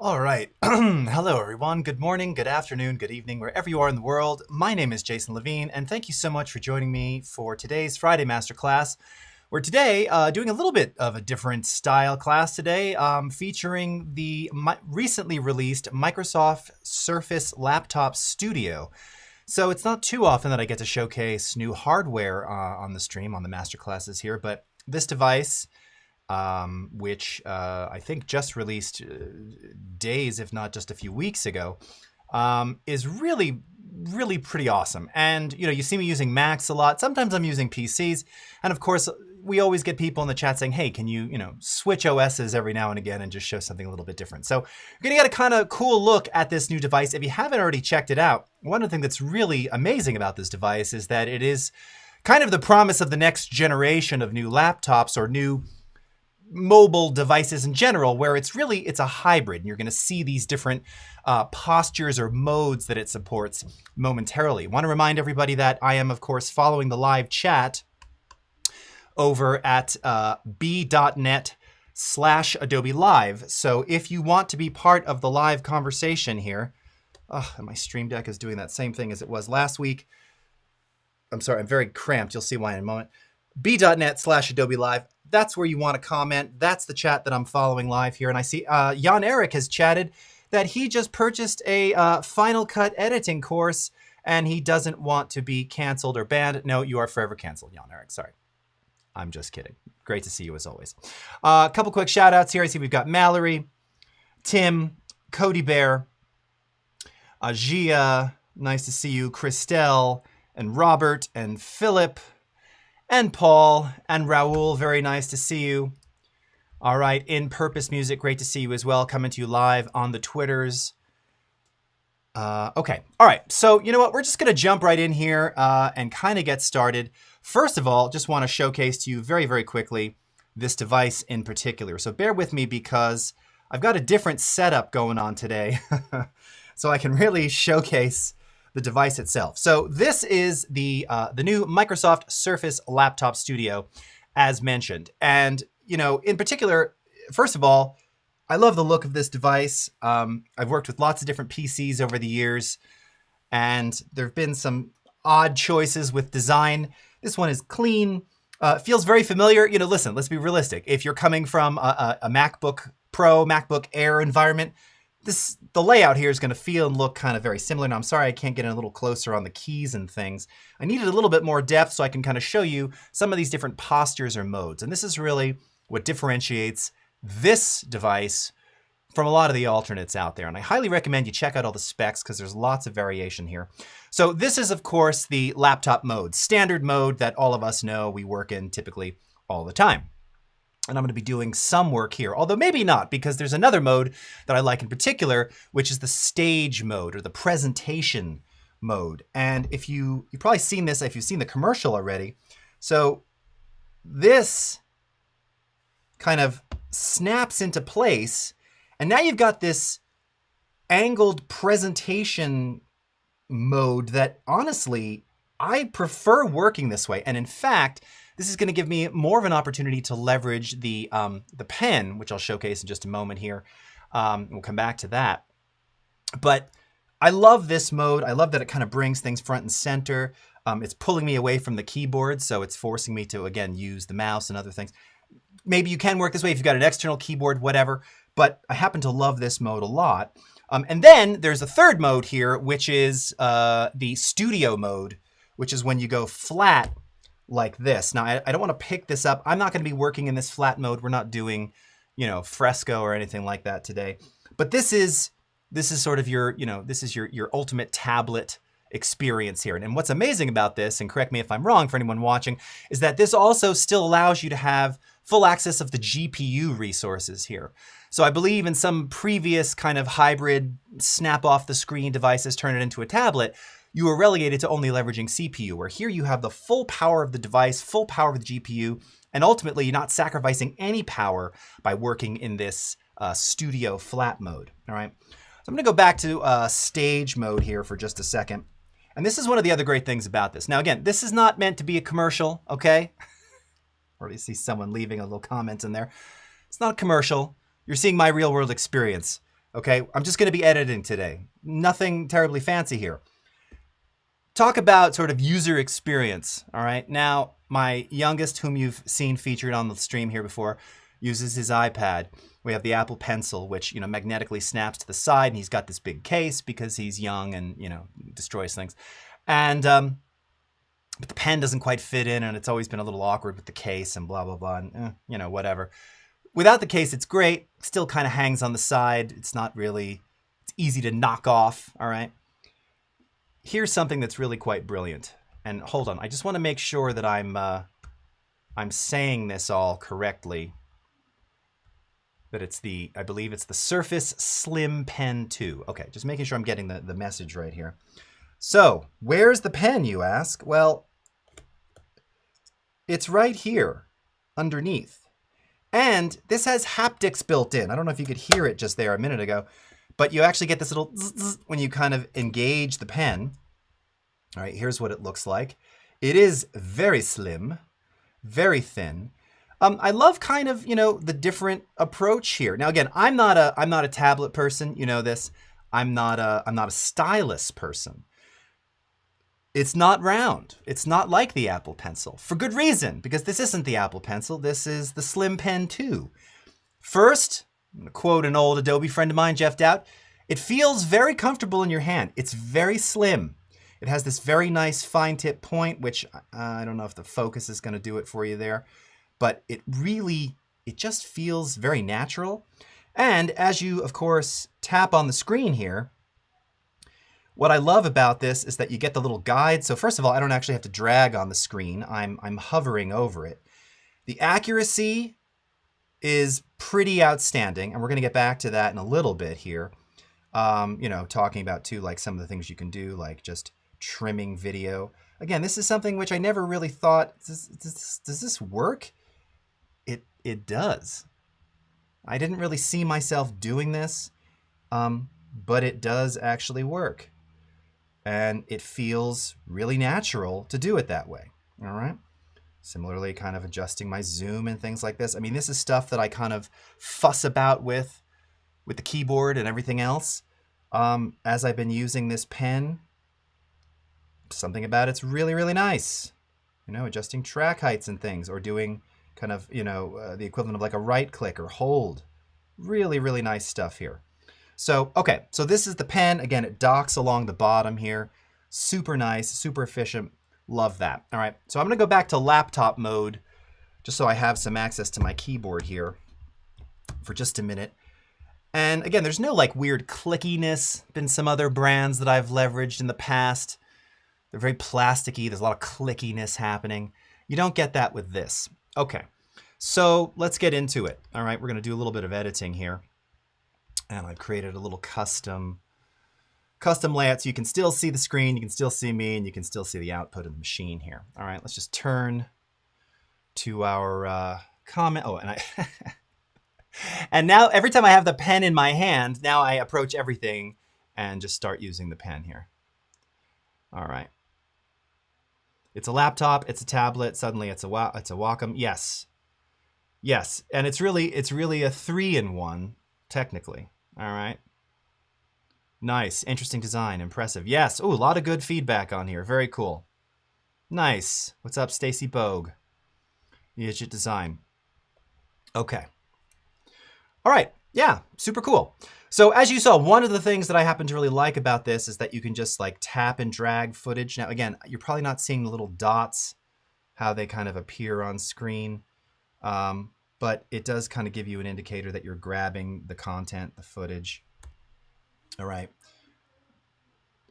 All right. Hello, everyone. Good morning, good afternoon, good evening, wherever you are in the world. My name is Jason Levine, and thank you so much for joining me for today's Friday Masterclass. We're today doing a little bit of a different style class today, featuring the recently released Microsoft Surface Laptop Studio. So it's not too often that I get to showcase new hardware on the stream, on the masterclasses here, but this device, which I think just released days, if not just a few weeks ago, is really pretty awesome. And you see me using Macs a lot. Sometimes I'm using PCs, and of course, we always get people in the chat saying, "Hey, can you switch OSs every now and again and just show something a little bit different?" So you're gonna get a kind of cool look at this new device. If you haven't already checked it out, one of the things that's really amazing about this device is that it is kind of the promise of the next generation of new laptops or new mobile devices in general, where it's a hybrid, and you're going to see these different postures or modes that it supports momentarily. Want to remind everybody that I am, of course, following the live chat over at b.net/Adobe Live. So if you want to be part of the live conversation here, and my Stream Deck is doing that same thing as it was last week. I'm sorry, I'm very cramped. You'll see why in a moment. b.net/Adobe Live. That's where you want to comment. That's the chat that I'm following live here. And I see Jan Eric has chatted that he just purchased a Final Cut editing course and he doesn't want to be canceled or banned. No, you are forever canceled, Jan Eric. Sorry. I'm just kidding. Great to see you as always. A couple quick shout outs here. I see we've got Mallory, Tim, Cody Bear, Gia, nice to see you, Christelle, and Robert, and Philip, and Paul, and Raul, very nice to see you. All right, In Purpose Music, great to see you as well, coming to you live on the Twitters. Okay, all right, so you know what? We're just gonna jump right in here and kind of get started. First of all, just wanna showcase to you very, very quickly this device in particular. So bear with me because I've got a different setup going on today so I can really showcase the device itself. So this is the new Microsoft Surface Laptop Studio, as mentioned. And in particular, first of all, I love the look of this device. I've worked with lots of different PCs over the years, and there have been some odd choices with design. This one is clean, feels very familiar. Listen, let's be realistic. If you're coming from a MacBook Pro, MacBook Air environment, the layout here is going to feel and look kind of very similar. Now, I'm sorry I can't get in a little closer on the keys and things. I needed a little bit more depth so I can kind of show you some of these different postures or modes. And this is really what differentiates this device from a lot of the alternates out there. And I highly recommend you check out all the specs because there's lots of variation here. So this is, of course, the laptop mode, standard mode that all of us know we work in typically all the time. And I'm going to be doing some work here, although maybe not, because there's another mode that I like in particular, which is the stage mode or the presentation mode. And if you've probably seen this, if you've seen the commercial already. So this kind of snaps into place, and now you've got this angled presentation mode that honestly, I prefer working this way. And in fact, this is going to give me more of an opportunity to leverage the pen, which I'll showcase in just a moment here. We'll come back to that. But I love this mode. I love that it kind of brings things front and center. It's pulling me away from the keyboard, so it's forcing me to, again, use the mouse and other things. Maybe you can work this way if you've got an external keyboard, whatever. But I happen to love this mode a lot. And then there's a third mode here, which is the studio mode, which is when you go flat like this. Now, I don't want to pick this up. I'm not going to be working in this flat mode. We're not doing, fresco or anything like that today. But this is sort of your, this is your ultimate tablet experience here. And what's amazing about this, and correct me if I'm wrong for anyone watching, is that this also still allows you to have full access of the GPU resources here. So I believe in some previous kind of hybrid snap off the screen devices, turn it into a tablet, you are relegated to only leveraging CPU, where here you have the full power of the device, full power of the GPU, and ultimately you're not sacrificing any power by working in this studio flat mode, all right? So I'm gonna go back to stage mode here for just a second. And this is one of the other great things about this. Now, again, this is not meant to be a commercial, okay? Or you see someone leaving a little comment in there. It's not a commercial. You're seeing my real world experience Okay, I'm just going to be editing today. Nothing terribly fancy here. Talk about sort of user experience, all right? Now, my youngest, whom you've seen featured on the stream here before, uses his iPad. We have the Apple Pencil, which, you know, magnetically snaps to the side, and he's got this big case because he's young and, you know, destroys things. And but the pen doesn't quite fit in, and it's always been a little awkward with the case and blah, blah, blah, and you know, whatever. Without the case, it's great. Still kind of hangs on the side. It's not really, it's easy to knock off, all right? Here's something that's really quite brilliant. And hold on, I just want to make sure that I'm saying this all correctly. That it's the, I believe it's the Surface Slim Pen 2. Okay, just making sure I'm getting the message right here. So, where's the pen, you ask? Well, it's right here, underneath. And this has haptics built in. I don't know if you could hear it just there a minute ago, but you actually get this little zzz when you kind of engage the pen. All right, here's what it looks like. It is very slim, very thin. I love kind of, you know, the different approach here. Now, again, I'm not a tablet person. You know this. I'm not a stylus person. It's not round. It's not like the Apple Pencil, for good reason, because this isn't the Apple Pencil. This is the Slim Pen 2. First, I'm gonna quote an old Adobe friend of mine, Jeff Doubt, it feels very comfortable in your hand. It's very slim. It has this very nice fine tip point, which I don't know if the focus is gonna do it for you there, but it just feels very natural. And as you, of course, tap on the screen here, what I love about this is that you get the little guide. So first of all, I don't actually have to drag on the screen. I'm hovering over it. The accuracy is pretty outstanding, and we're going to get back to that in a little bit here. You know, talking about too, like some of the things you can do, like just trimming video. Again, this is something which I never really thought, does this work? It does. I didn't really see myself doing this, but it does actually work. And it feels really natural to do it that way, all right? Similarly, kind of adjusting my zoom and things like this. I mean, this is stuff that I kind of fuss about with the keyboard and everything else. As I've been using this pen, something about it's really, really nice. You know, adjusting track heights and things, or doing kind of, you know, the equivalent of like a right click or hold. Really, really nice stuff here. So, okay, so this is the pen. Again, it docks along the bottom here. Super nice, super efficient. Love that. All right, so I'm gonna go back to laptop mode just so I have some access to my keyboard here for just a minute. And again, there's no like weird clickiness. Been some other brands that I've leveraged in the past. They're very plasticky. There's a lot of clickiness happening. You don't get that with this. Okay, so let's get into it. All right, we're gonna do a little bit of editing here. And I've created a little custom layout so you can still see the screen, you can still see me, and you can still see the output of the machine here. All right, let's just turn to our comment. Oh, and and now every time I have the pen in my hand, now I approach everything and just start using the pen here. All right. It's a laptop, it's a tablet, suddenly it's a Wacom. Yes. Yes, and it's really a 3-in-1, technically. All right. Nice. Interesting design. Impressive. Yes. Oh, a lot of good feedback on here. Very cool. Nice. What's up, Stacy Bogue? Widget design. Okay. All right. Yeah. Super cool. So as you saw, one of the things that I happen to really like about this is that you can just like tap and drag footage. Now, again, you're probably not seeing the little dots, how they kind of appear on screen. But it does kind of give you an indicator that you're grabbing the content, the footage. All right.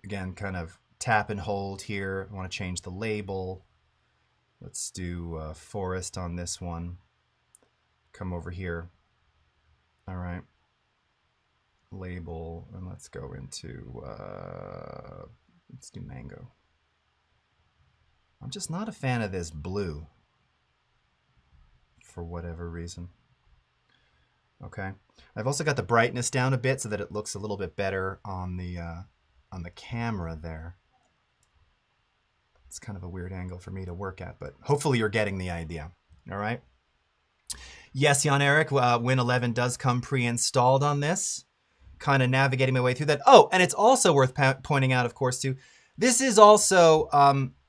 Again, kind of tap and hold here. I want to change the label. Let's do forest on this one. Come over here. All right. Label, and let's go into, let's do mango. I'm just not a fan of this blue, for whatever reason. Okay, I've also got the brightness down a bit so that it looks a little bit better on the camera there. It's kind of a weird angle for me to work at, but hopefully you're getting the idea. All right. Yes, Jan Eric, Win 11 does come pre-installed on this. kind of navigating my way through that. Oh, and it's also worth pointing out, of course, too, this is also,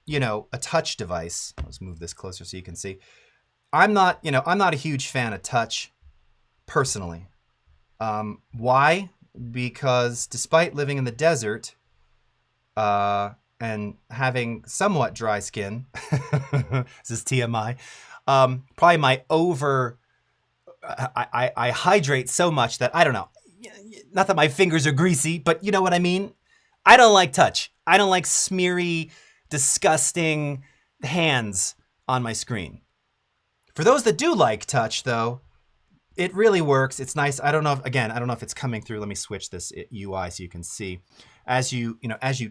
you know, a touch device. Let's move this closer so you can see. I'm not a huge fan of touch personally. Why? Because despite living in the desert and having somewhat dry skin, this is TMI, probably my I hydrate so much that I don't know. Not that my fingers are greasy, but you know what I mean? I don't like touch. I don't like smeary, disgusting hands on my screen. For those that do like touch, though, it really works. It's nice. I don't know if, again, I don't know if it's coming through. Let me switch this UI so you can see. As you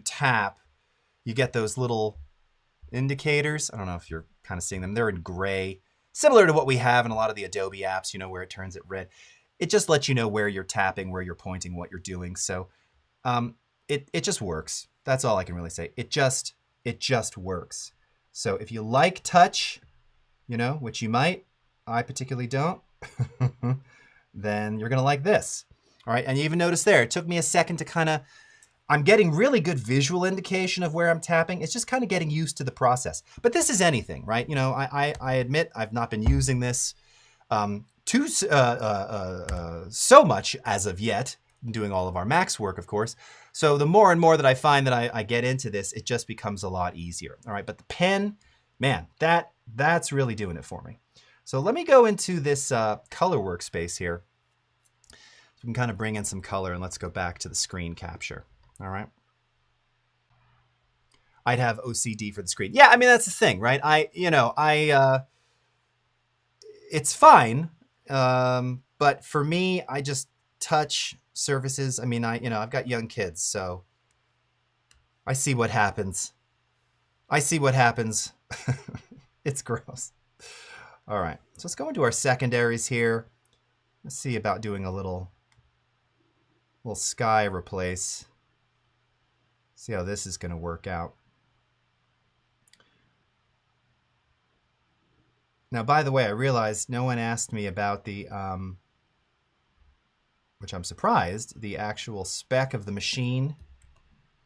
tap, you get those little indicators. I don't know if you're kind of seeing them. They're in gray, similar to what we have in a lot of the Adobe apps, you know, where it turns it red. It just lets you know where you're tapping, where you're pointing, what you're doing. So it just works. That's all I can really say. It just works. So if you like touch, you know, which you might, I particularly don't, then you're gonna like this. All right, and you even notice there, it took me a second to kind of, I'm getting really good visual indication of where I'm tapping. It's just kind of getting used to the process. But this is anything, right? You know, I admit I've not been using this so much as of yet. I'm doing all of our Max work, of course. So the more and more that I find that I get into this, it just becomes a lot easier. All right, but the pen, man, that's really doing it for me. So let me go into this color workspace here. So we can kind of bring in some color, and let's go back to the screen capture. All right. I'd have OCD for the screen. Yeah, I mean, that's the thing, right? It's fine. But for me, I just touch surfaces. I mean, I've got young kids, so I see what happens. It's gross. All right, so let's go into our secondaries here. Let's see about doing a little sky replace. See how this is going to work out. Now, by the way, I realized no one asked me about the, which I'm surprised, the actual spec of the machine,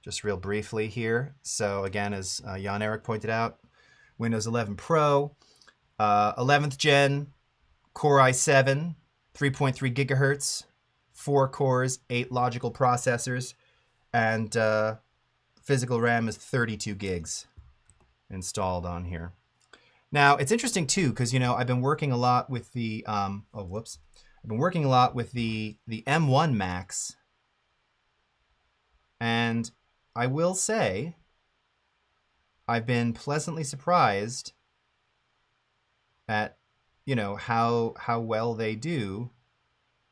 just real briefly here. So again, as Jan Eric pointed out, Windows 11 Pro, 11th gen, Core i7, 3.3 gigahertz, 4 cores, 8 logical processors, and physical RAM is 32 gigs installed on here. Now, it's interesting too, because, you know, I've been working a lot with the, I've been working a lot with the M1 Max. And I will say, I've been pleasantly surprised at, you know, how well they do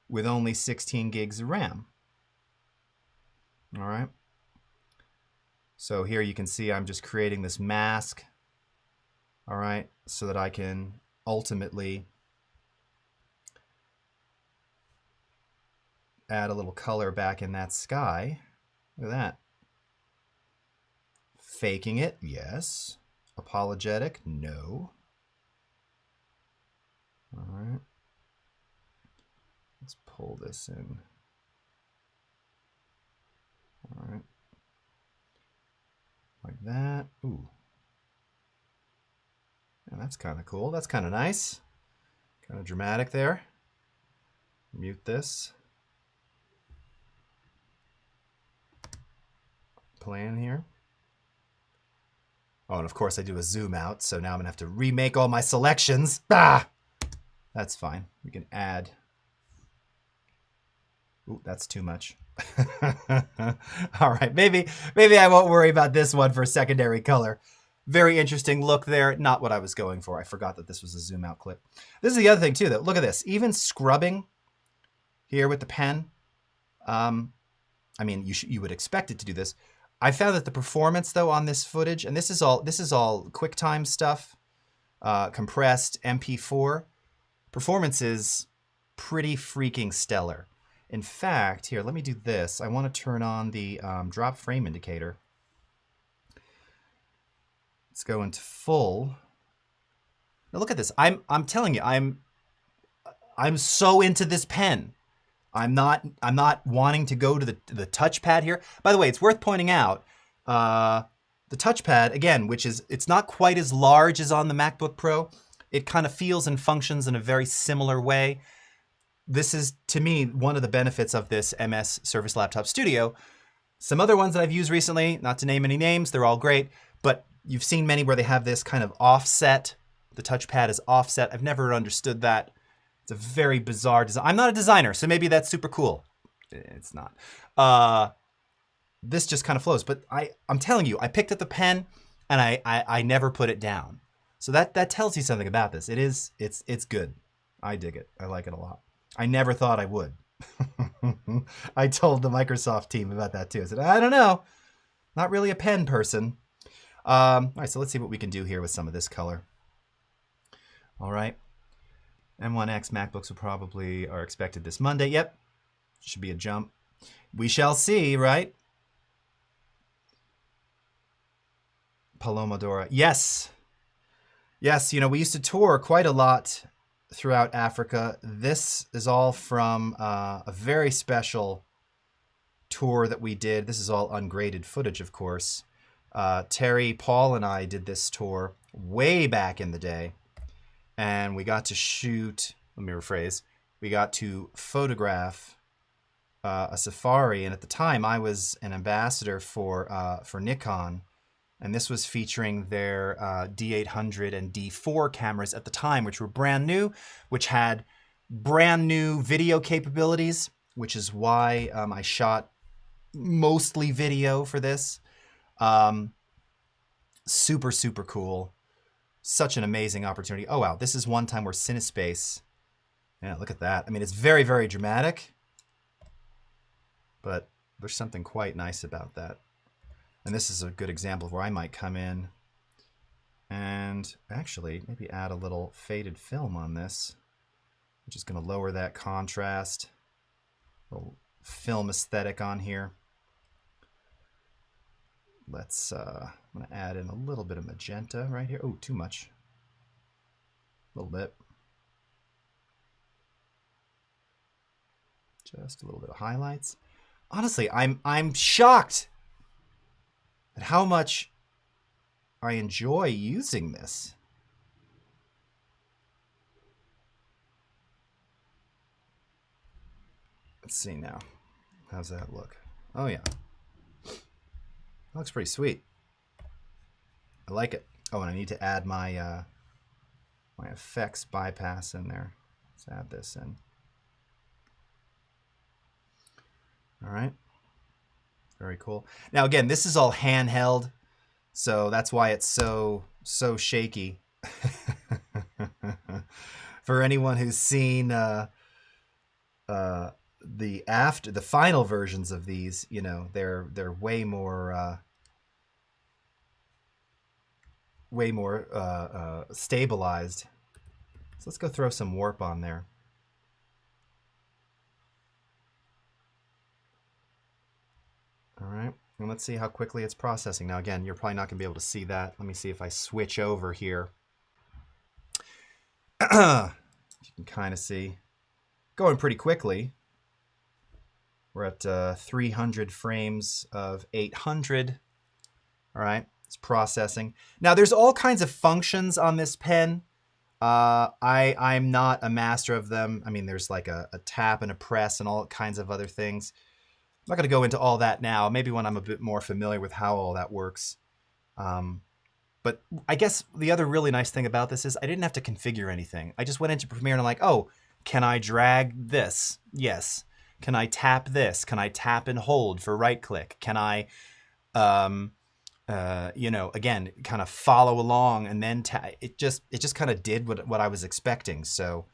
with only 16 gigs of RAM. All right. So here you can see I'm just creating this mask, all right, so that I can ultimately add a little color back in that sky. Look at that. Faking it, yes. Apologetic, no. All right. Let's pull this in. All right. Like that. Ooh. And that's kind of cool. That's kind of nice. Kind of dramatic there. Mute this. Plan here. Oh, and of course I do a zoom out, so now I'm gonna have to remake all my selections. Ah! That's fine. We can add. Ooh, that's too much. All right, maybe I won't worry about this one for secondary color. Very interesting look there. Not what I was going for. I forgot that this was a zoom out clip. This is the other thing too, though. Look at this. Even scrubbing here with the pen. I mean, you would expect it to do this. I found that the performance though on this footage, and this is all QuickTime stuff, compressed MP4. Performance is pretty freaking stellar. In fact, here, let me do this. I want to turn on the drop frame indicator. Let's go into full. Now look at this. I'm telling you, I'm so into this pen. I'm not wanting to go to the touchpad here. By the way, it's worth pointing out the touchpad, again, it's not quite as large as on the MacBook Pro. It kind of feels and functions in a very similar way. This is, to me, one of the benefits of this MS Surface Laptop Studio. Some other ones that I've used recently, not to name any names, they're all great, but you've seen many where they have this kind of offset. The touchpad is offset. I've never understood that. It's a very bizarre design. I'm not a designer, so maybe that's super cool. It's not. This just kind of flows, but I'm telling you, I picked up the pen and I never put it down. So that tells you something about this. It's good. I dig it. I like it a lot. I never thought I would. I told the Microsoft team about that too. I said, I don't know, not really a pen person. All right, so let's see what we can do here with some of this color. All right. M1X MacBooks will probably are expected this Monday. Yep, should be a jump. We shall see, right? Palomodora, yes. Yes, you know, we used to tour quite a lot throughout Africa. This is all from a very special tour that we did. This is all ungraded footage, of course. Terry, Paul, and I did this tour way back in the day. And we got to shoot, let me rephrase, we got to photograph a safari. And at the time, I was an ambassador for Nikon. And this was featuring their D800 and D4 cameras at the time, which were brand new, which had brand new video capabilities, which is why I shot mostly video for this. Super, super cool. Such an amazing opportunity. Oh, wow. This is one time where Cinespace, yeah, look at that. I mean, it's very, very dramatic, but there's something quite nice about that. And this is a good example of where I might come in and actually maybe add a little faded film on this, which is going to lower that contrast, a little film aesthetic on here. Let's, I'm going to add in a little bit of magenta right here. Oh, too much. A little bit. Just a little bit of highlights. Honestly, I'm shocked at how much I enjoy using this. Let's see now. How's that look? Oh yeah. That looks pretty sweet. I like it. Oh, and I need to add my my effects bypass in there. Let's add this in. All right. Very cool. Now again, this is all handheld, so that's why it's so shaky. For anyone who's seen the final versions of these, you know, they're way more stabilized. So let's go throw some warp on there. All right, and let's see how quickly it's processing. Now again, you're probably not gonna be able to see that. Let me see if I switch over here. You can kind of see, going pretty quickly. We're at 300 frames of 800. All right, it's processing. Now there's all kinds of functions on this pen. I'm not a master of them. I mean, there's like a tap and a press and all kinds of other things. I'm not going to go into all that now. Maybe when I'm a bit more familiar with how all that works. But I guess the other really nice thing about this is I didn't have to configure anything. I just went into Premiere and I'm like, oh, can I drag this? Yes. Can I tap this? Can I tap and hold for right click? Can I, you know, again, kind of follow along and then it just kind of did what I was expecting. So,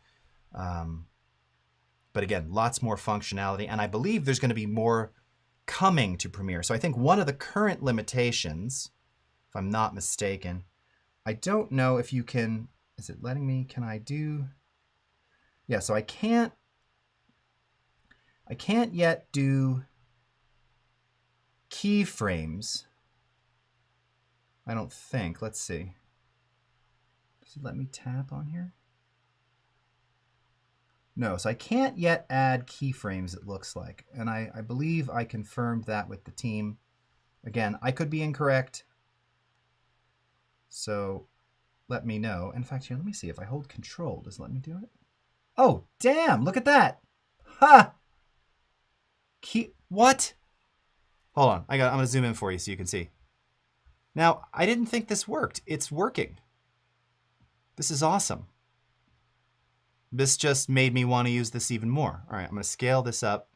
but again, lots more functionality, and I believe there's going to be more coming to Premiere. So I think one of the current limitations, if I'm not mistaken, I don't know if you can, is it letting me, can I do, yeah, so I can't yet do keyframes. I don't think, let's see. Does it let me tap on here? No, so I can't yet add keyframes, it looks like. And I believe I confirmed that with the team. Again, I could be incorrect. So let me know. In fact, here, let me see. If I hold Control, does it let me do it? Oh, damn, look at that. Ha! What? Hold on, I'm gonna zoom in for you so you can see. Now, I didn't think this worked. It's working. This is awesome. This just made me want to use this even more. All right, I'm gonna scale this up.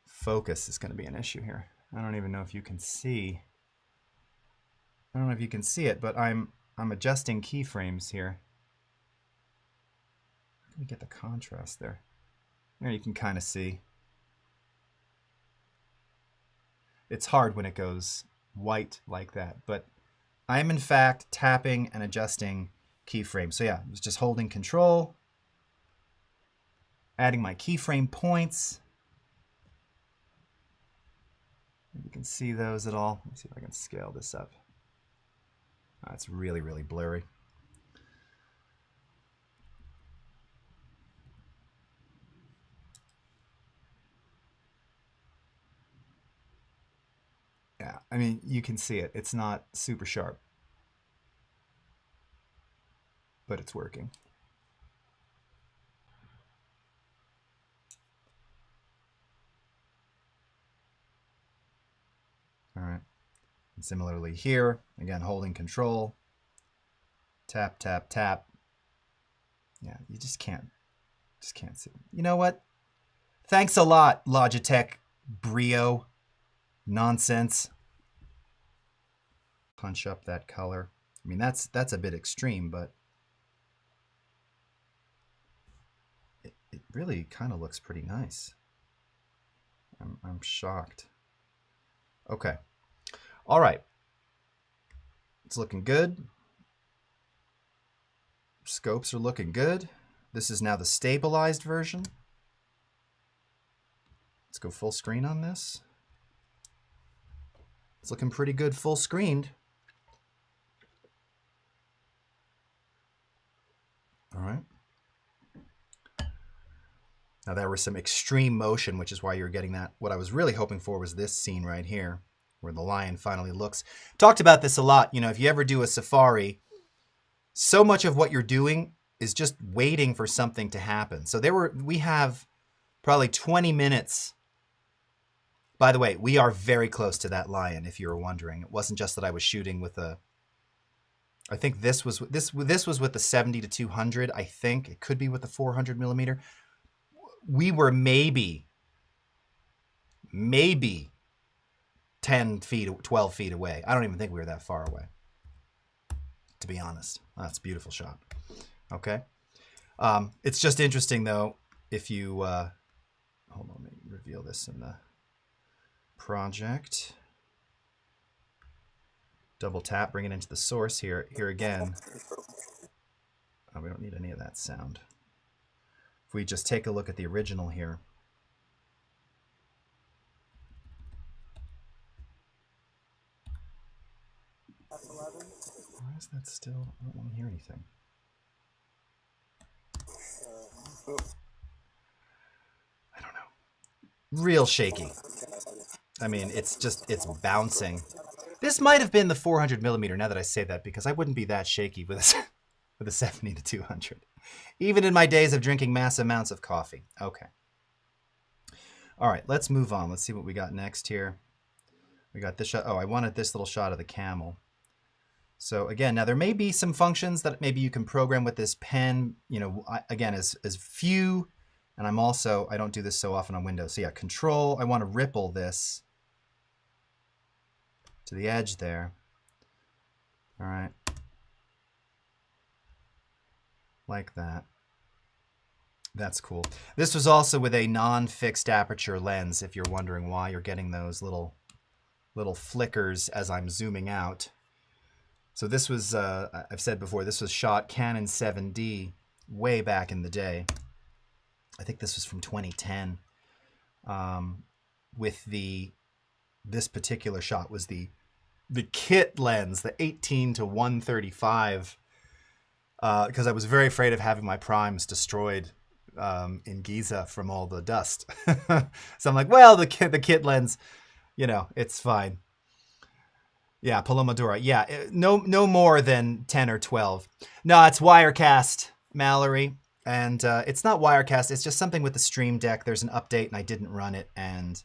Focus is gonna be an issue here. I don't even know if you can see. I don't know if you can see it, but I'm adjusting keyframes here. Let me get the contrast there. There you can kind of see. It's hard when it goes white like that, but I'm in fact tapping and adjusting keyframes. So yeah, I was just holding Control, adding my keyframe points. If you can see those at all. Let me see if I can scale this up. It's really, really blurry. Yeah, I mean, you can see it. It's not super sharp, but it's working. All right. And similarly here, again, holding Control, tap, tap, tap. Yeah, you just can't see. You know what? Thanks a lot, Logitech Brio nonsense. Punch up that color. I mean, that's a bit extreme, but it really kind of looks pretty nice. I'm shocked. Okay. All right. It's looking good. Scopes are looking good. This is now the stabilized version. Let's go full screen on this. It's looking pretty good full screened. All right. Now there was some extreme motion, which is why you're getting that. What I was really hoping for was this scene right here, where the lion finally looks. Talked about this a lot. You know, if you ever do a safari, so much of what you're doing is just waiting for something to happen. So we have probably 20 minutes. By the way, we are very close to that lion, if you were wondering. It wasn't just that I was shooting with a, I think this was with the 70 to 200. I think it could be with the 400 millimeter. We were maybe 10 feet, 12 feet away. I don't even think we were that far away, to be honest. That's a beautiful shot. Okay. It's just interesting though, if you, hold on, let me reveal this in the project. Double tap, bring it into the source here. Here again. Oh, we don't need any of that sound. If we just take a look at the original here. Why is that still? I don't want to hear anything. I don't know. Real shaky. I mean, it's bouncing. This might have been the 400 millimeter, now that I say that, because I wouldn't be that shaky with a 70 to 200. Even in my days of drinking mass amounts of coffee. Okay. All right, let's move on. Let's see what we got next here. We got this shot. Oh, I wanted this little shot of the camel. So again, now there may be some functions that maybe you can program with this pen, you know, again, as few, and I don't do this so often on Windows. So yeah, Control, I want to ripple this to the edge there. All right. Like that. That's cool. This was also with a non-fixed aperture lens, if you're wondering why you're getting those little flickers as I'm zooming out. So this was, I've said before, this was shot Canon 7D way back in the day. I think this was from 2010. With this particular shot was the kit lens, the 18 to 135 because I was very afraid of having my primes destroyed in Giza from all the dust. So I'm like, well, the kit lens, you know, it's fine. Yeah, Paloma Dora. Yeah, no more than 10 or 12. No, it's Wirecast, Mallory. And it's not Wirecast. It's just something with the Stream Deck. There's an update, and I didn't run it. And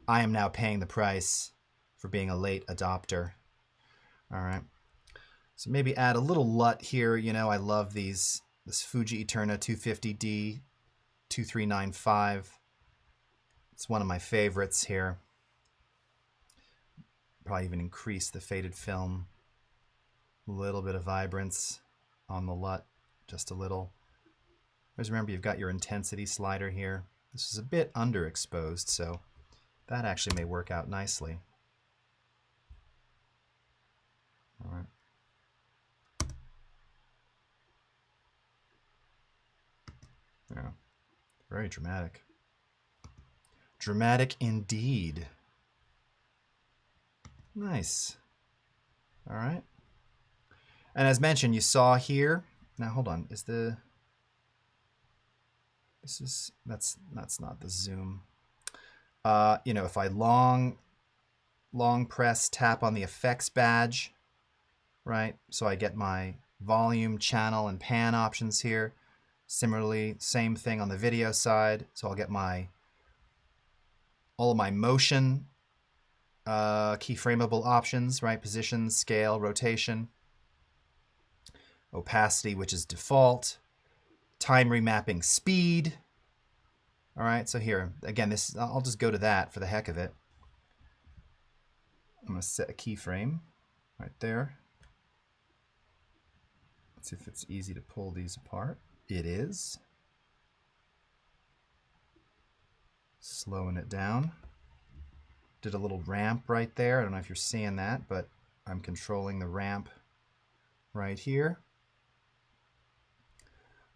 I am now paying the price for being a late adopter. All right. So maybe add a little LUT here. You know, I love this Fuji Eterna 250D 2395. It's one of my favorites here. Probably even increase the faded film. A little bit of vibrance on the LUT, just a little. Always remember you've got your intensity slider here. This is a bit underexposed, so that actually may work out nicely. All right. Yeah, very dramatic. Dramatic indeed. Nice. All right. And as mentioned, you saw here. Now hold on. That's not the zoom. You know, if I long press tap on the effects badge, right? So I get my volume, channel, and pan options here. Similarly, same thing on the video side. So I'll get all of my motion keyframeable options, right? Position, scale, rotation, opacity, which is default, time remapping speed. All right, so here, again, I'll just go to that for the heck of it. I'm gonna set a keyframe right there. Let's see if it's easy to pull these apart. It is. Slowing it down. Did a little ramp right there. I don't know if you're seeing that, but I'm controlling the ramp right here.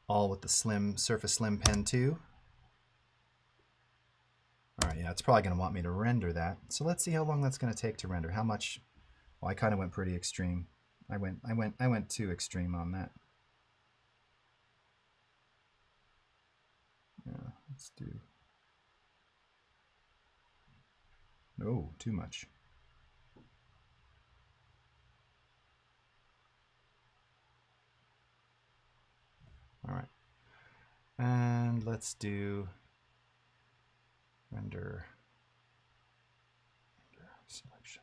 All with the Surface Slim Pen 2. All right, yeah, it's probably going to want me to render that. So let's see how long that's going to take to render. How much? Well, I kind of went pretty extreme. I went too extreme on that. Yeah, let's do. No, too much. All right. And let's do render selection.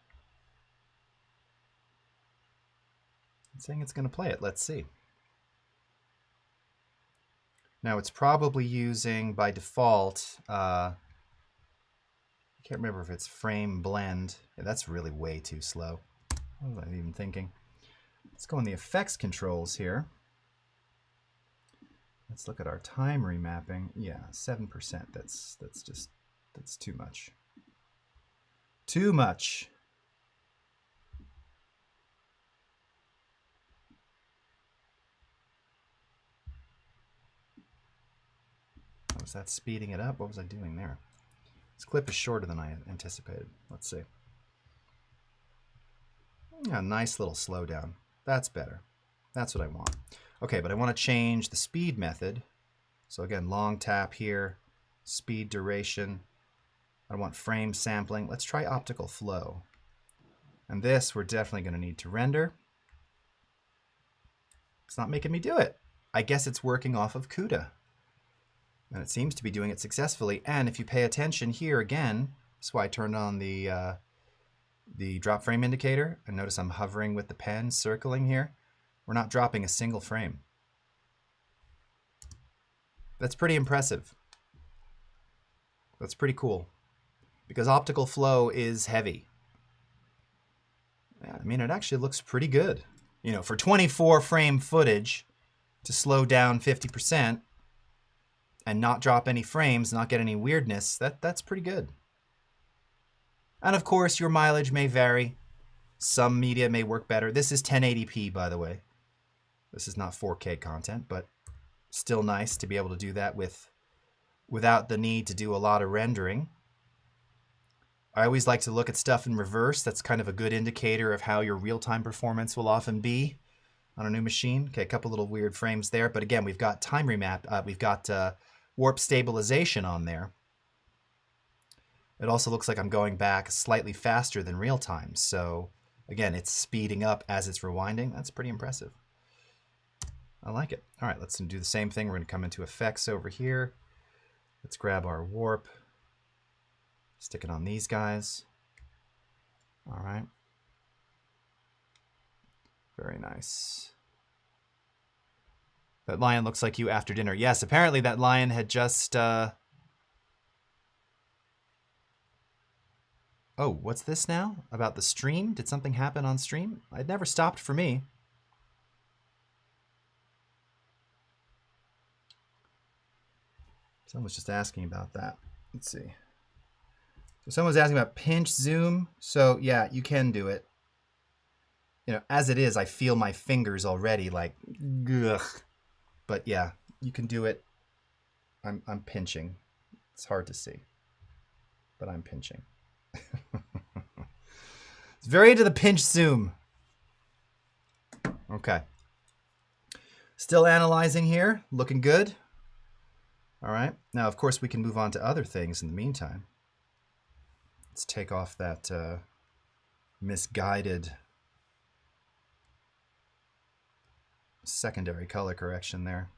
It's saying it's going to play it. Let's see. Now it's probably using by default, I can't remember if it's frame blend. Yeah, that's really way too slow. What was I even thinking? Let's go in the effects controls here. Let's look at our time remapping. Yeah, 7%. That's too much. Too much. Was that speeding it up? What was I doing there? This clip is shorter than I anticipated. Let's see. Yeah, nice little slowdown. That's better. That's what I want. Okay, but I want to change the speed method. So again, long tap here, speed duration. I want frame sampling. Let's try optical flow. And this we're definitely going to need to render. It's not making me do it. I guess it's working off of CUDA. And it seems to be doing it successfully. And if you pay attention here again, that's why I turned on the drop frame indicator. And notice I'm hovering with the pen, circling here. We're not dropping a single frame. That's pretty impressive. That's pretty cool. Because optical flow is heavy. Yeah, I mean, it actually looks pretty good. You know, for 24 frame footage to slow down 50%, and not drop any frames, not get any weirdness, that's pretty good. And of course, your mileage may vary. Some media may work better. This is 1080p, by the way. This is not 4K content, but still nice to be able to do that without the need to do a lot of rendering. I always like to look at stuff in reverse. That's kind of a good indicator of how your real-time performance will often be. on a new machine. Okay, a couple little weird frames there, but again, we've got time remap, we've got warp stabilization on there. It also looks like I'm going back slightly faster than real time. So again, it's speeding up as it's rewinding. That's pretty impressive. I like it. All right, let's do the same thing. We're going to come into effects over here. Let's grab our warp, stick it on these guys. All right. Very nice. That lion looks like you after dinner. Yes, apparently that lion had just... Oh, what's this now? About the stream? Did something happen on stream? It never stopped for me. Someone was just asking about that. Let's see. So someone's asking about pinch zoom. So yeah, you can do it. You know, as it is, I feel my fingers already like, ugh. But yeah, you can do it. I'm pinching. It's hard to see, but I'm pinching. It's very into the pinch zoom. Okay. Still analyzing here, looking good. All right. Now, of course, we can move on to other things in the meantime. Let's take off that misguided secondary color correction there.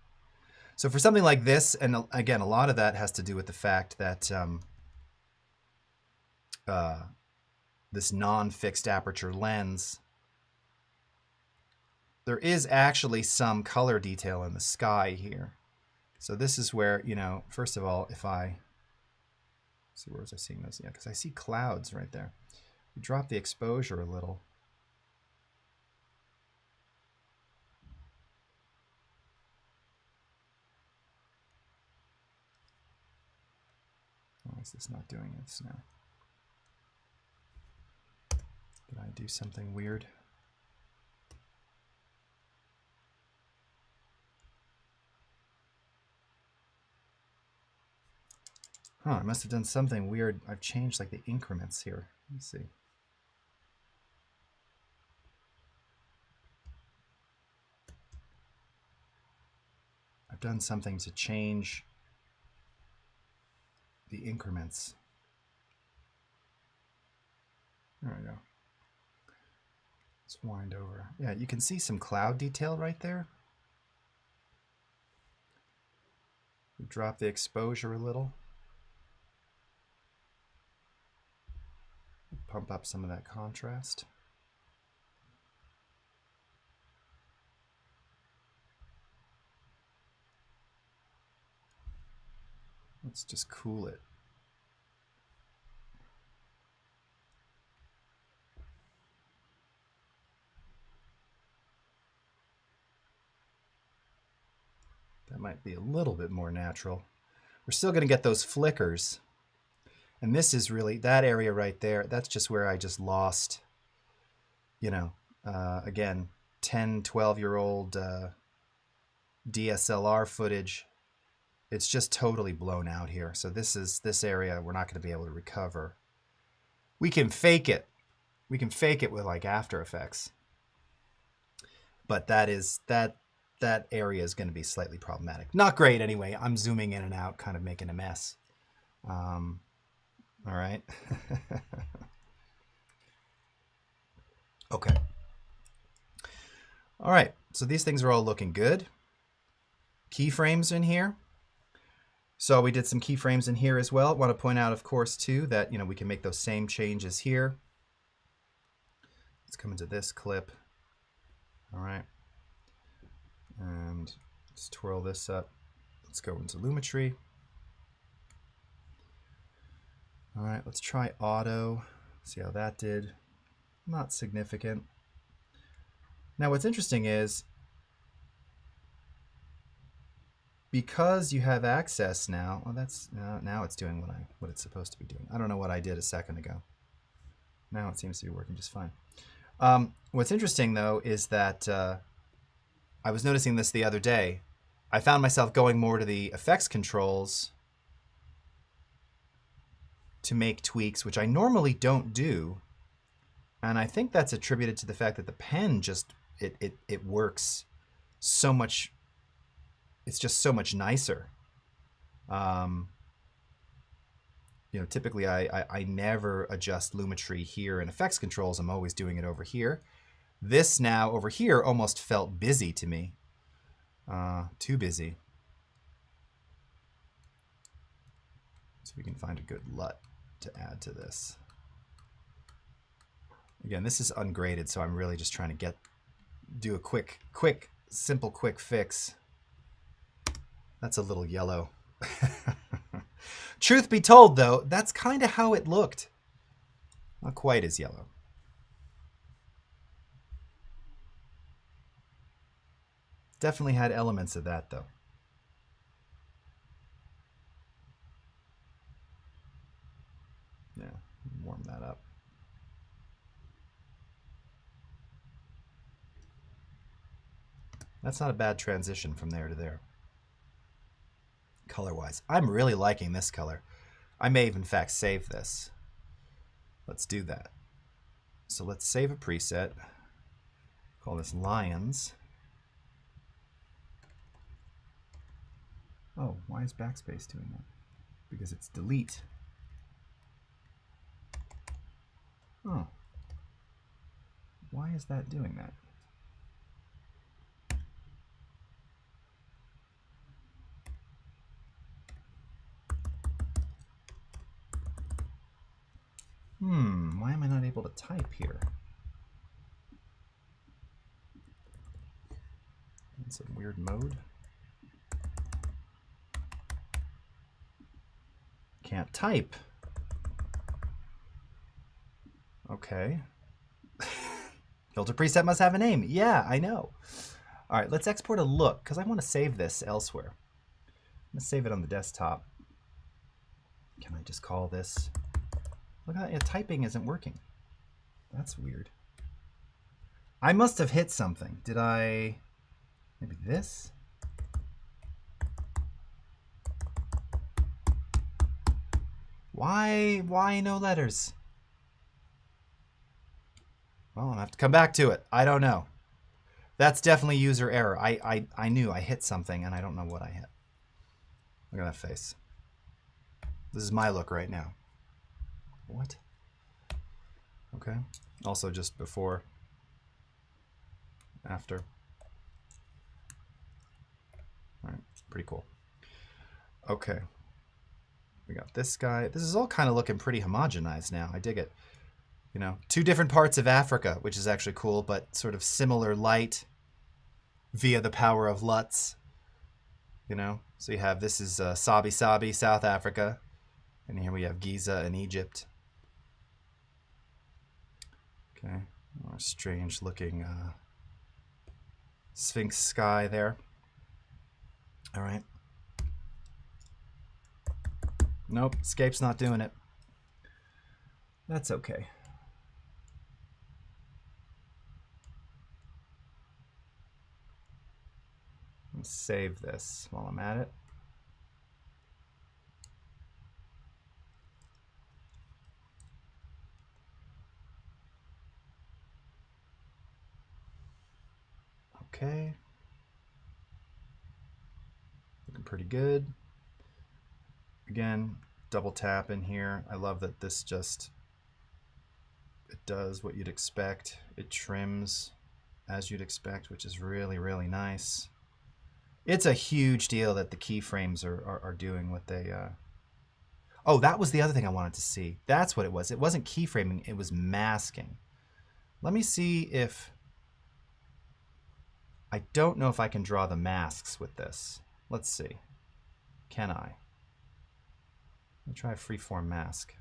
So for something like this, and again, a lot of that has to do with the fact that this non-fixed aperture lens, there is actually some color detail in the sky here. So this is where, you know, first of all, if I see, where was I seeing those? Yeah, because I see clouds right there. We drop the exposure a little. Why is this not doing this now? Did I do something weird? Huh, I must have done something weird. I've changed like the increments here. Let's see. I've done something to change the increments. There we go. Let's wind over. Yeah, you can see some cloud detail right there. We drop the exposure a little. Pump up some of that contrast. Let's just cool it. That might be a little bit more natural. We're still going to get those flickers. And this is really, that area right there, that's just where I just lost, you know, again, 10, 12-year-old DSLR footage. It's just totally blown out here. So this area we're not going to be able to recover. We can fake it. We can fake it with like After Effects. But that area is going to be slightly problematic. Not great anyway. I'm zooming in and out, kind of making a mess. All right. Okay. All right. So these things are all looking good. Keyframes in here. So we did some keyframes in here as well. I want to point out, of course, too, that, you know, we can make those same changes here. Let's come into this clip. All right. And let's twirl this up. Let's go into Lumetri. All right, let's try auto. See how that did. Not significant. Now what's interesting is, because you have access now, well, that's now it's doing what it's supposed to be doing. I don't know what I did a second ago. Now it seems to be working just fine. What's interesting though is that I was noticing this the other day. I found myself going more to the effects controls to make tweaks, which I normally don't do. And I think that's attributed to the fact that the pen just it works so much. It's just so much nicer. You know, typically I never adjust lumetri here in effects controls. I'm always doing it over here. This now over here almost felt busy to me. Too busy. So we can find a good LUT to add to this. Again, this is ungraded, so I'm really just trying to do a quick, simple fix. That's a little yellow. Truth be told, though, that's kind of how it looked. Not quite as yellow. Definitely had elements of that, though. Yeah, warm that up. That's not a bad transition from there to there. Color-wise, I'm really liking this color. I may have in fact save this. Let's do that. So let's save a preset. Call this Lions. Oh, why is backspace doing that? Because it's delete. Oh. Why is that doing that? Why am I not able to type here? In some weird mode. Can't type. Okay. Filter preset must have a name. Yeah, I know. All right, let's export a look because I want to save this elsewhere. I'm going to save it on the desktop. Can I just call this? Look at that, typing isn't working. That's weird. I must have hit something. Did I? Maybe this? Why no letters? Well, I'm gonna have to come back to it. I don't know. That's definitely user error. I knew I hit something and I don't know what I hit. Look at that face. This is my look right now. What? Okay. Also just before, after. All right, pretty cool. Okay. We got this guy. This is all kind of looking pretty homogenized now. I dig it. You know, two different parts of Africa, which is actually cool, but sort of similar light via the power of LUTs. You know, so you have, this is Sabi Sabi, South Africa, and here we have Giza in Egypt. Okay, more strange looking Sphinx sky there. All right. Nope, escape's not doing it. That's okay. Let's save this while I'm at it. Okay. Looking pretty good. Again, double tap in here. I love that this just, it does what you'd expect. It trims as you'd expect, which is really, really nice. It's a huge deal that the keyframes are doing what they... Oh, that was the other thing I wanted to see. That's what it was. It wasn't keyframing, it was masking. Let me see if... I don't know if I can draw the masks with this. Let's see. Can I? Let me try a freeform mask.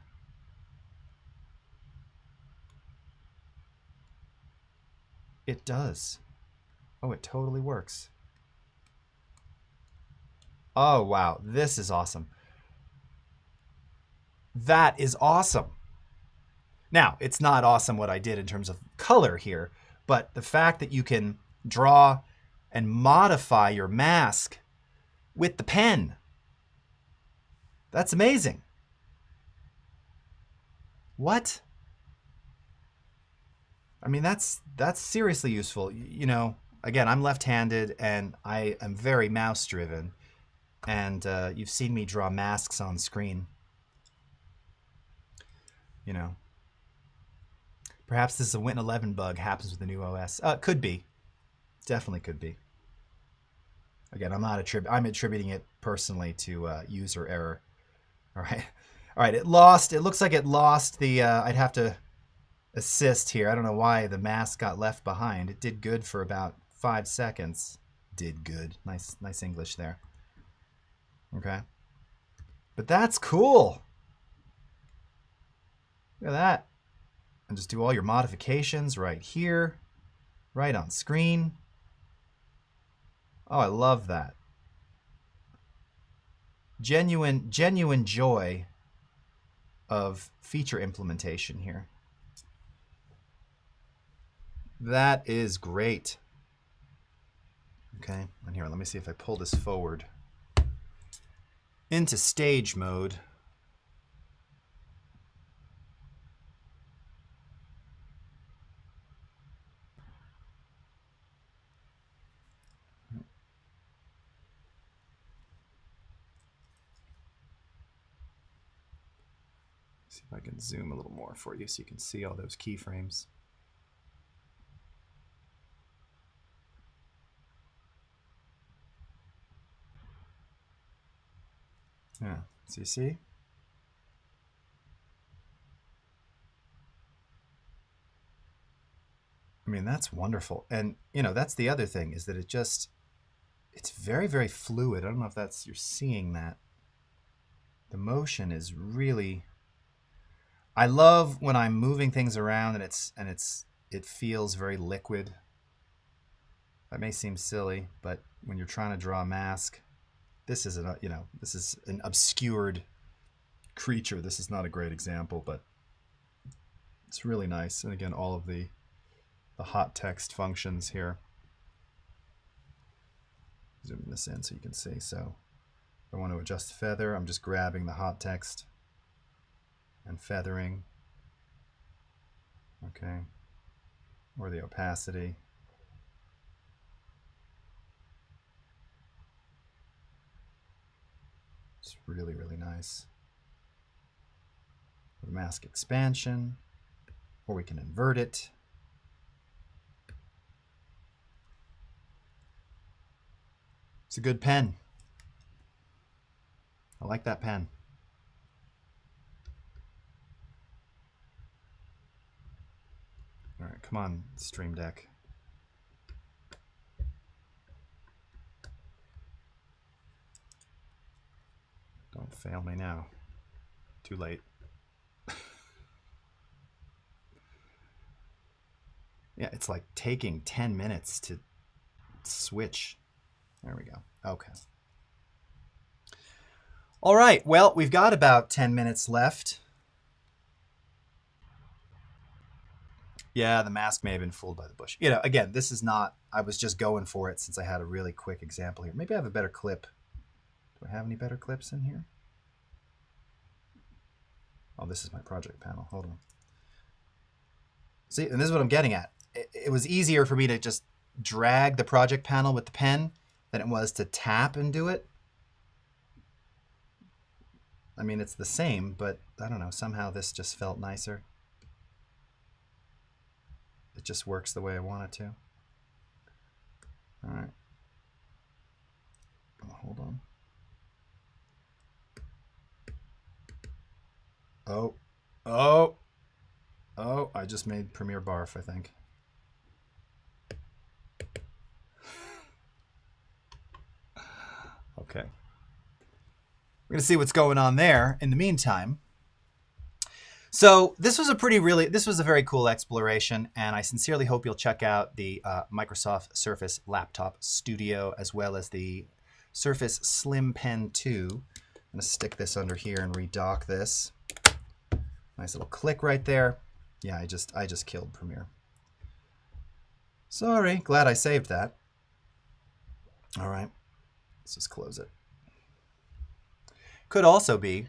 It does. Oh, it totally works. Oh, wow. This is awesome. That is awesome. Now, it's not awesome what I did in terms of color here, but the fact that you can draw and modify your mask with the pen. That's amazing. What? I mean, that's seriously useful. You know, again, I'm left-handed and I am very mouse-driven. And you've seen me draw masks on screen. You know, perhaps this is a Win 11 bug, happens with the new OS. Could be. Definitely could be. Again, I'm attributing it personally to user error. All right. All right, it looks like it lost the, I'd have to assist here. I don't know why the mask got left behind. It did good for about 5 seconds. Did good. Nice English there. Okay. But that's cool. Look at that. And just do all your modifications right here, right on screen. Oh, I love that. Genuine joy of feature implementation here. That is great. Okay, and here, let me see if I pull this forward into stage mode. See if I can zoom a little more for you so you can see all those keyframes. Yeah, so you see? I mean, that's wonderful. And, you know, that's the other thing is that it's very, very fluid. I don't know if you're seeing that. The motion is really, I love when I'm moving things around and it feels very liquid. That may seem silly, but when you're trying to draw a mask, this is an obscured creature. This is not a great example, but it's really nice. And again, all of the hot text functions here. Zoom this in so you can see. So if I want to adjust the feather, I'm just grabbing the hot text and feathering. Okay. Or the opacity. It's really, really nice. The mask expansion, or we can invert it. It's a good pen. I like that pen. All right, come on, Stream Deck. Don't fail me now. Too late. Yeah, it's like taking 10 minutes to switch. There we go. Okay. All right, well, we've got about 10 minutes left. Yeah, the mask may have been fooled by the bush. You know, again, this is not, I was just going for it since I had a really quick example here. Maybe I have a better clip. Do I have any better clips in here? Oh, this is my project panel. Hold on. See, and this is what I'm getting at. It was easier for me to just drag the project panel with the pen than it was to tap and do it. I mean, it's the same, but I don't know, somehow this just felt nicer. It just works the way I want it to. All right. Oh, hold on. Oh, I just made Premiere barf, I think. Okay. We're going to see what's going on there in the meantime. So this was a very cool exploration, and I sincerely hope you'll check out the Microsoft Surface Laptop Studio as well as the Surface Slim Pen 2. I'm going to stick this under here and redock this. Nice little click right there. Yeah, I just killed Premiere. Sorry, glad I saved that. All right, let's just close it. Could also be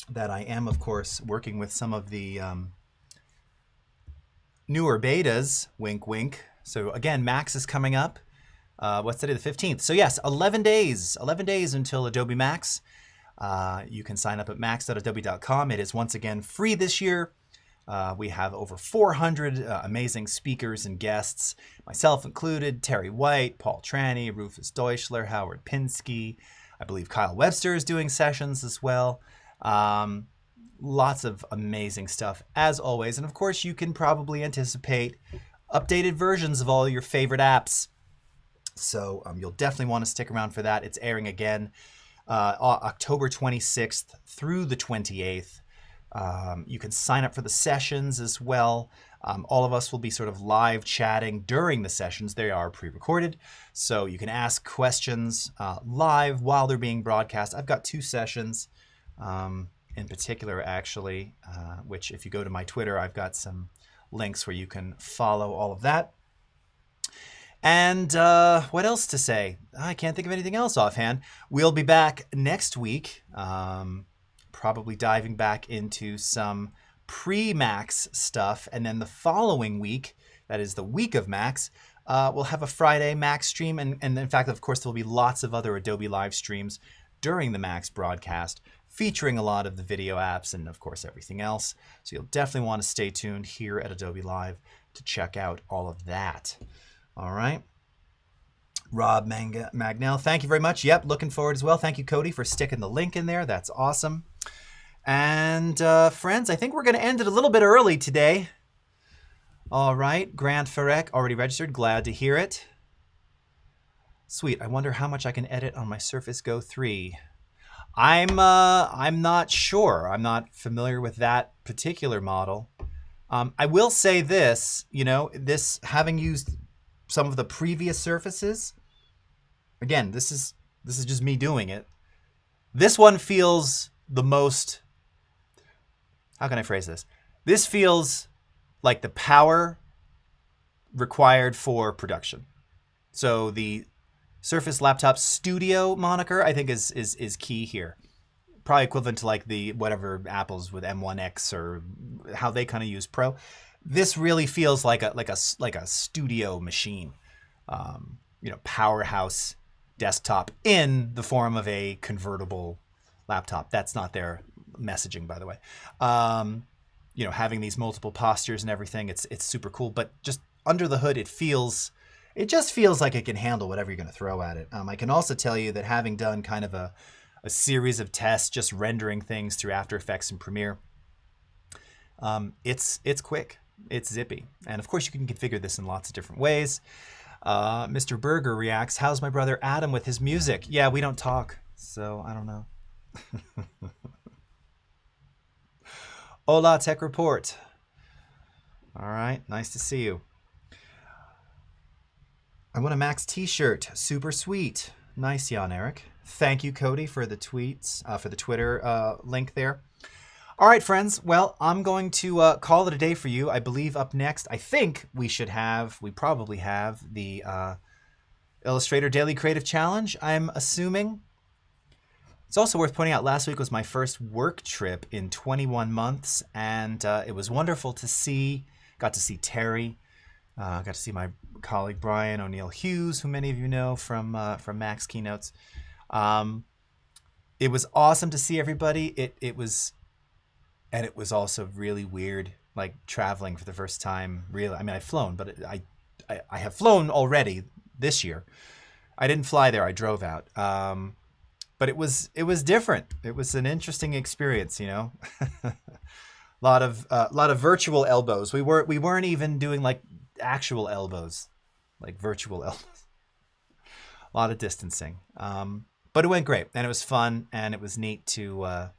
that I am, of course, working with some of the newer betas, wink, wink. So again, Max is coming up. What's today, the 15th? So yes, 11 days until Adobe Max. You can sign up at max.adobe.com. It is once again free this year. We have over 400 amazing speakers and guests, myself included, Terry White, Paul Tranny, Rufus Deutschler, Howard Pinsky. I believe Kyle Webster is doing sessions as well. Lots of amazing stuff as always. And of course, you can probably anticipate updated versions of all your favorite apps. So you'll definitely want to stick around for that. It's airing again October 26th through the 28th. You can sign up for the sessions as well. All of us will be sort of live chatting during the sessions. They are pre-recorded, so you can ask questions live while they're being broadcast. I've got 2 sessions in particular, actually, which if you go to my Twitter, I've got some links where you can follow all of that. And what else to say? I can't think of anything else offhand. We'll be back next week, probably diving back into some pre-Max stuff. And then the following week, that is the week of Max, we'll have a Friday Max stream. And in fact, of course, there'll be lots of other Adobe live streams during the Max broadcast, featuring a lot of the video apps and, of course, everything else. So you'll definitely want to stay tuned here at Adobe Live to check out all of that. All right. Rob Magnell, thank you very much. Yep, looking forward as well. Thank you, Cody, for sticking the link in there. That's awesome. And friends, I think we're going to end it a little bit early today. All right. Grant Farek, already registered. Glad to hear it. Sweet. I wonder how much I can edit on my Surface Go 3. I'm not sure. I'm not familiar with that particular model. I will say this, this having used some of the previous Surfaces, again, this is just me doing it. This one feels the most, how can I phrase this? This feels like the power required for production. So the Surface Laptop Studio moniker, I think, is key here. Probably equivalent to like the whatever Apple's with M1X or how they kind of use Pro. This really feels like a studio machine, powerhouse desktop in the form of a convertible laptop. That's not their messaging, by the way. Having these multiple postures and everything, it's super cool. But just under the hood, it just feels like it can handle whatever you're going to throw at it. I can also tell you that having done kind of a series of tests, just rendering things through After Effects and Premiere, it's quick, it's zippy. And of course, you can configure this in lots of different ways. Mr. Berger reacts, how's my brother Adam with his music? Yeah, we don't talk, so I don't know. Hola, Tech Report. All right, nice to see you. I want a Max t-shirt. Super sweet. Nice, Jan Eric. Thank you, Cody, for the tweets, for the Twitter link there. All right, friends. Well, I'm going to call it a day for you. I believe up next, I think we probably have the Illustrator Daily Creative Challenge, I'm assuming. It's also worth pointing out, last week was my first work trip in 21 months, and it was wonderful to see. Got to see Terry. Got to see my colleague Brian O'Neill Hughes, who many of you know from Max keynotes. It was awesome to see everybody. It was also really weird, like traveling for the first time. Really, I mean, I've flown, but I have flown already this year. I didn't fly there. I drove out. But it was different. It was an interesting experience, A lot of virtual elbows. We weren't even doing like actual elbows, like virtual elbows. A lot of distancing, but it went great, and it was fun, and it was neat to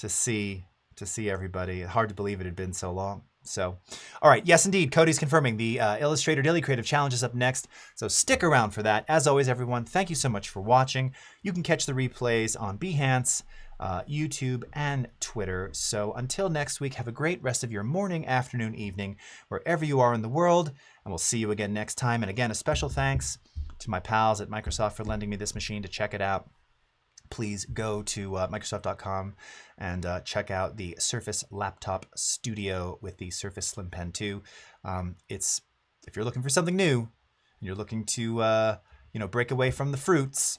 see everybody. Hard to believe it had been so long. So, all right, yes, indeed, Cody's confirming the Illustrator Daily Creative Challenge is up next. So stick around for that. As always, everyone, thank you so much for watching. You can catch the replays on Behance, YouTube, and Twitter. So until next week, have a great rest of your morning, afternoon, evening, wherever you are in the world. And we'll see you again next time. And again, a special thanks to my pals at Microsoft for lending me this machine to check it out. please go to Microsoft.com and check out the Surface Laptop Studio with the Surface Slim Pen 2. It's, if you're looking for something new, and you're looking to break away from the fruits,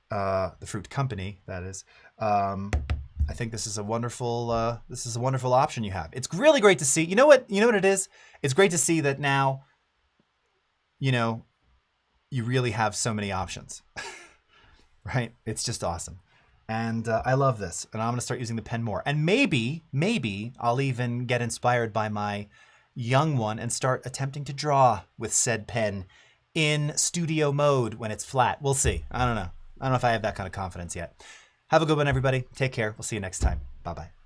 the fruit company, that is. I think this is a wonderful option you have. It's really great to see. You know what it is? It's great to see that now, you really have so many options, right? It's just awesome. And I love this. And I'm going to start using the pen more. And maybe I'll even get inspired by my young one and start attempting to draw with said pen in studio mode when it's flat. We'll see. I don't know if I have that kind of confidence yet. Have a good one, everybody. Take care. We'll see you next time. Bye-bye.